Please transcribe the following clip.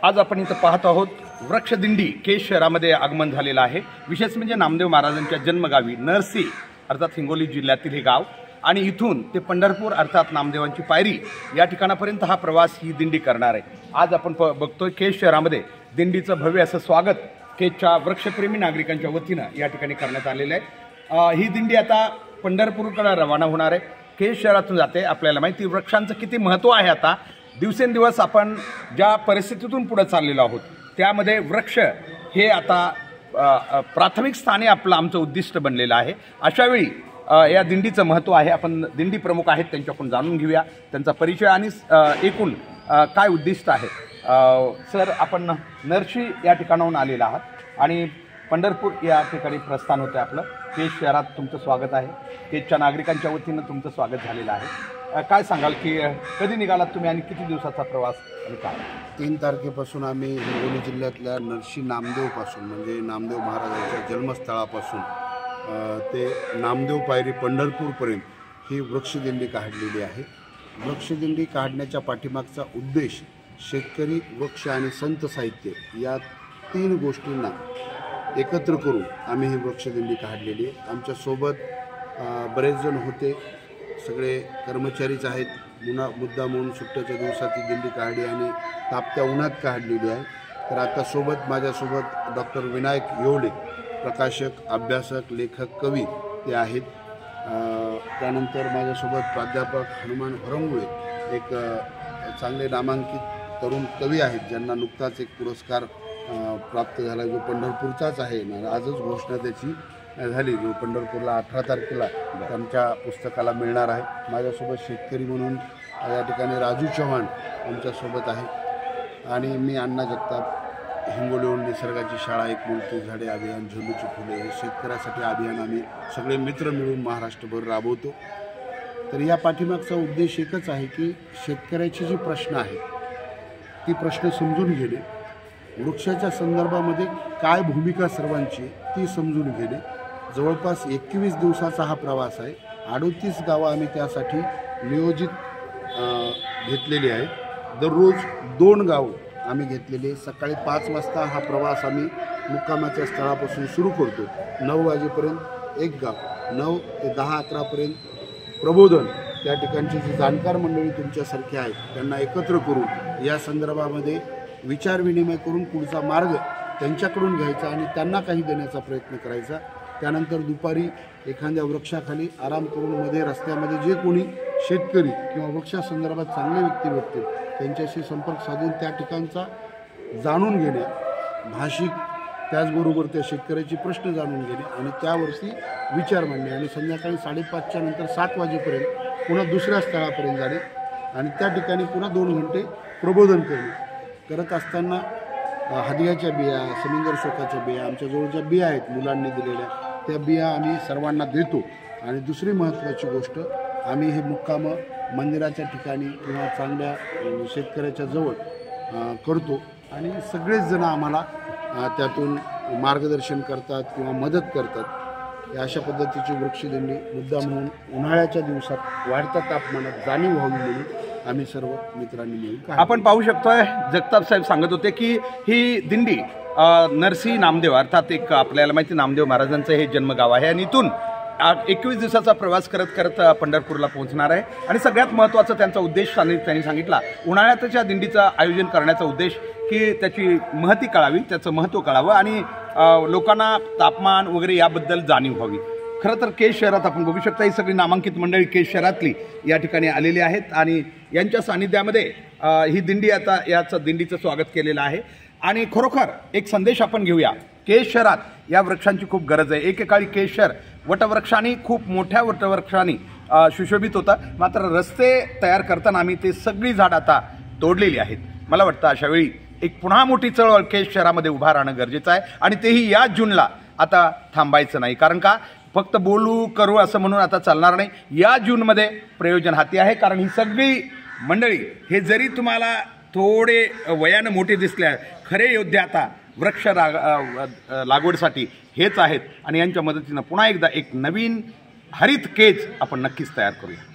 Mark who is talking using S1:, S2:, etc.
S1: आज आपण इथं पाहत आहोत वृक्षदिंडी केज शहरामध्ये आगमन झालेलं आहे। विशेष म्हणजे नामदेव महाराजांच्या जन्मगावी नरसी अर्थात हिंगोली जिल्ह्यातील हे गाव आणि इथून ते पंढरपूर अर्थात नामदेवांची पायरी या ठिकाणापर्यंत हा प्रवास ही दिंडी करणार आहे। आज आपण बघतोय केज शहरामध्ये दिंडीचं भव्य असं स्वागत केजच्या वृक्षप्रेमी नागरिकांच्या वतीनं या ठिकाणी करण्यात आलेलं आहे। ही दिंडी आता पंढरपूरकडे रवाना होणार आहे। केज शहरातून जाते। आपल्याला माहिती वृक्षांचं किती महत्त्व आहे। आता दिवसेंदिवस आपण ज्या परिस्थितीतून पुढे चाललेलो आहोत त्यामध्ये वृक्ष हे आता प्राथमिक स्थानी आपलं आमचं उद्दिष्ट बनलेलं आहे। अशावेळी या दिंडीचं महत्त्व आहे। आपण दिंडी प्रमुख आहेत त्यांच्याकडून जाणून घेऊया त्यांचा परिचय आणि एकूण काय उद्दिष्ट आहे। सर, आपण नरसी या ठिकाणाहून आलेला आहात आणि पंढरपूर या ठिकाणी प्रस्थान होतं आपलं। केज शहरात तुमचं स्वागत आहे। केजच्या नागरिकांच्या वतीनं तुमचं स्वागत झालेलं आहे। काय सांगाल की कधी निघालात तुम्ही आणि किती दिवसाचा प्रवास आणि काय?
S2: 3 तारखेपासून आम्ही हिंगोली जिल्ह्यातल्या नरसी नामदेवपासून म्हणजे नामदेव महाराजांच्या जन्मस्थळापासून ते नामदेव पायरी पंढरपूरपर्यंत ही वृक्षदिंडी काढलेली आहे। वृक्षदिंडी काढण्याच्या पाठीमागचा उद्देश शेतकरी, वृक्ष आणि संत साहित्य या 3 गोष्टींना एकत्र करून आम्ही ही वृक्षदिंडी काढलेली आहे। आमच्यासोबत बरेच जण होते, सगळे कर्मचारीच आहेत। मुद्दा म्हणून सुट्ट्याच्या दिवसाची दिंडी काढली आणि तापत्या उन्हात काढलेली आहे। तर आता माझ्यासोबत डॉक्टर विनायक येवले, प्रकाशक, अभ्यासक, लेखक, कवी ते आहेत। त्यानंतर माझ्यासोबत प्राध्यापक हनुमान भरंगुळे, एक चांगले नामांकित तरुण कवी आहेत ज्यांना नुकताच एक पुरस्कार प्राप्त झाला जो पंढरपूरचाच आहे। आजच घोषणा त्याची झाली, जो पंढरपूरला 18 तारखेला त्यांच्या पुस्तकाला मिळणार आहे। माझ्यासोबत शेतकरी म्हणून या ठिकाणी राजू चव्हाण आमच्यासोबत आहे आणि मी अण्णा जगताप। हिंगोलीहून निसर्गाची शाळा, एक मोठी झाडे अभियान, झेंडूची फुले हे शेतकऱ्यासाठी अभियान आम्ही सगळे मित्र मिळून महाराष्ट्रभर राबवतो। तर या पाठीमागचा उद्देश एकच आहे की शेतकऱ्याची जी प्रश्न आहेत ती प्रश्न समजून घेणे, वृक्षाच्या संदर्भामध्ये काय भूमिका सर्वांची ती समजून घेणे। जवळपास 21 दिवसाचा हा प्रवास आहे। 38 गावं आम्ही त्यासाठी नियोजित घेतलेली आहेत। दररोज 2 गावं आम्ही घेतलेली। सकाळी 5 वाजता हा प्रवास आम्ही मुक्कामाच्या स्थळापासून सुरू करतो। 9 वाजेपर्यंत एक गाव, 9 ते 10-11पर्यंत प्रबोधन। त्या ठिकाणची जी जाणकार मंडळी तुमच्यासारखी आहेत त्यांना एकत्र करून या संदर्भामध्ये विचारविनिमय करून पुढचा मार्ग त्यांच्याकडून घ्यायचा आणि त्यांना काही देण्याचा प्रयत्न करायचा। त्यानंतर दुपारी एखाद्या वृक्षाखाली आराम करून मध्ये रस्त्यामध्ये जे कोणी शेतकरी किंवा वृक्षासंदर्भात चांगले व्यक्ती भेटतील त्यांच्याशी संपर्क साधून त्या ठिकाणचा जाणून घेणे, भाषिक, त्याचबरोबर त्या शेतकऱ्याचे प्रश्न जाणून घेणे आणि त्यावरती विचार मांडणे आणि संध्याकाळी 5:30च्या नंतर 7 वाजेपर्यंत पुन्हा दुसऱ्या स्थळापर्यंत जाणे आणि त्या ठिकाणी पुन्हा 2 घंटे प्रबोधन करणे। करत असताना हदियाच्या बिया, समिंगर शोकाच्या बिया, आमच्याजवळ ज्या बिया आहेत मुलांनी दिलेल्या त्या बिया आम्ही सर्वांना देतो। आणि दुसरी महत्त्वाची गोष्ट, आम्ही हे मुक्काम मंदिराच्या ठिकाणी किंवा चांगल्या शेतकऱ्याच्या जवळ करतो आणि सगळेच जण आम्हाला त्यातून मार्गदर्शन करतात किंवा मदत करतात। अशा पद्धतीची वृक्षदिंडी मुद्दा म्हणून उन्हाळ्याच्या दिवसात वाढत्या तापमानात जाणीव व्हावी म्हणून आम्ही सर्व मित्रांनी मिळून
S1: आपण पाहू शकतोय। जगताप साहेब सांगत होते की ही दिंडी नरसी नामदेव अर्थात एक आपल्याला माहिती नामदेव महाराजांचं हे जन्मगाव आहे आणि इथून 21 दिवसाचा प्रवास करत करत पंढरपूरला पोहोचणार आहे। आणि सगळ्यात महत्त्वाचा त्यांचा उद्देश त्यांनी सांगितला, उन्हाळ्याच्या दिंडीचं आयोजन करण्याचा उद्देश की त्याची महती कळावी, त्याचं महत्त्व कळावं आणि लोकांना तापमान वगैरे याबद्दल जाणीव व्हावी। खरं तर केज शहरात आपण बघू शकता ही सगळी नामांकित मंडळी केज शहरातली या ठिकाणी आलेली आहेत आणि यांच्या सानिध्यामध्ये ही दिंडी आता याचं दिंडीचं स्वागत केलेलं आहे। आणि खरोखर एक संदेश आपण घेऊया, केज शहरात या वृक्षांची खूप गरज आहे। एकेकाळी केज शहर वटवृक्षांनी, खूप मोठ्या वटवृक्षांनी सुशोभित होतं, मात्र रस्ते तयार करताना आम्ही ते सगळी झाड आता तोडलेली आहेत। मला वाटतं अशावेळी एक पुन्हा मोठी चळवळ केज शहरामध्ये उभा राहणं गरजेचं आहे आणि तेही या जूनला आता थांबायचं नाही। कारण का फक्त बोलू करू असं म्हणून आता चालणार नाही। या जूनमध्ये प्रयोजन हाती आहे, कारण ही सगळी मंडळी हे जरी तुम्हाला थोडे वयानं मोठे दिसले, खरे योद्धे आता वृक्ष लागवडीसाठी हेच आहेत आणि यांच्या मदतीनं पुन्हा एकदा एक नवीन हरित केज आपण नक्कीच तयार करूया।